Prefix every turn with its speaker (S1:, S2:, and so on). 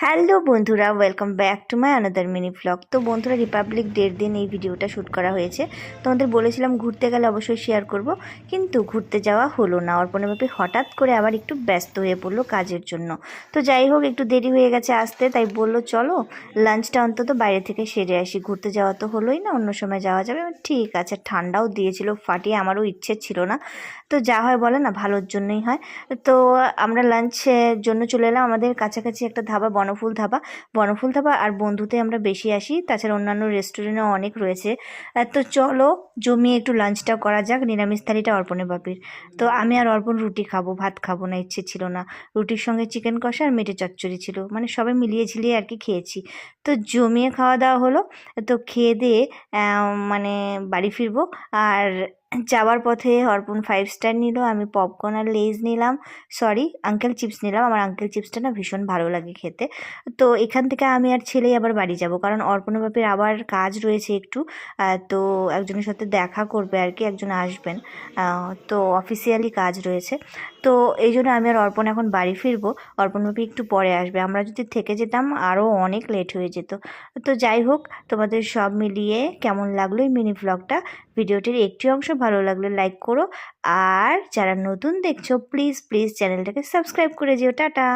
S1: Hello বন্ধুরা, welcome back to my another mini blog. তো বন্ধুরা, রিপাবলিক ডের দিন এই ভিডিওটা শ্যুট করা হয়েছে। তোমাদের বলেছিলাম ঘুরতে গেলে অবশ্যই শেয়ার করব, কিন্তু ঘুরতে যাওয়া হলো না। অর্পণাবাপি হঠাৎ করে আবার একটু ব্যস্ত হয়ে পড়লো কাজের জন্য। তো যাই হোক, একটু দেরি হয়ে গেছে আসতে, তাই বললো চলো লাঞ্চটা অন্তত বাইরে থেকে সেরে আসি। ঘুরতে যাওয়া তো হলোই না, অন্য সময় যাওয়া যাবে। ঠিক আছে, ঠান্ডাও দিয়েছিল ফাটিয়ে, আমারও ইচ্ছে ছিল না। তো যা হয় বলে না, ভালোর জন্যই হয়। তো আমরা লাঞ্চের জন্য চলে এলাম আমাদের কাছাকাছি একটা ধাবা, বনফুল ধাবা। আর বন্ধুতে আমরা বেশি আসি, তাছাড়া অন্যান্য রেস্টুরেন্টও অনেক রয়েছে। তো চলো জমিয়ে একটু লাঞ্চটা করা যাক। নিরামিষ থালিটা অর্পণের বাপির। তো আমি আর অর্পণ রুটি খাবো, ভাত খাবো না, ইচ্ছে ছিল না। রুটির সঙ্গে চিকেন কষা আর মেটে চচ্চড়ি ছিল, মানে সবাই মিলিয়ে ঝিলিয়ে আর কি খেয়েছি। তো জমিয়ে খাওয়া দাওয়া হলো। তো খেয়ে দিয়ে মানে বাড়ি ফিরবো। আর যাওয়ার পথে অর্পণ 5 স্টার নিল, আমি পপকর্ন আর লেজ নিলাম। সরি, আঙ্কেল চিপস নিলাম। আমার আঙ্কেল চিপসটা না ভীষণ ভালো লাগে খেতে। তো এখান থেকে আমি আর ছেলেই আবার বাড়ি যাব, কারণ অর্পণের বাপের আবার কাজ রয়েছে একটু। তো একজনের সাথে দেখা করবে আর কি, একজন আসবেন। তো অফিসিয়ালি কাজ রয়েছে। তো এই জন্য আমি আর অর্পণ এখন বাড়ি ফিরবো। অর্পণ বাপি একটু পরে আসবে। আমরা যদি থেকে যেতাম আরও অনেক লেট হয়ে যেত। তো যাই হোক, তোমাদের সব মিলিয়ে কেমন লাগলো এই মিনি ভ্লগটা? ভিডিওটির একটি অংশ ভালো লাগলে লাইক করো, আর যারা নতুন দেখছো প্লিজ প্লিজ চ্যানেলটাকে সাবস্ক্রাইব করে যেও। টাটা।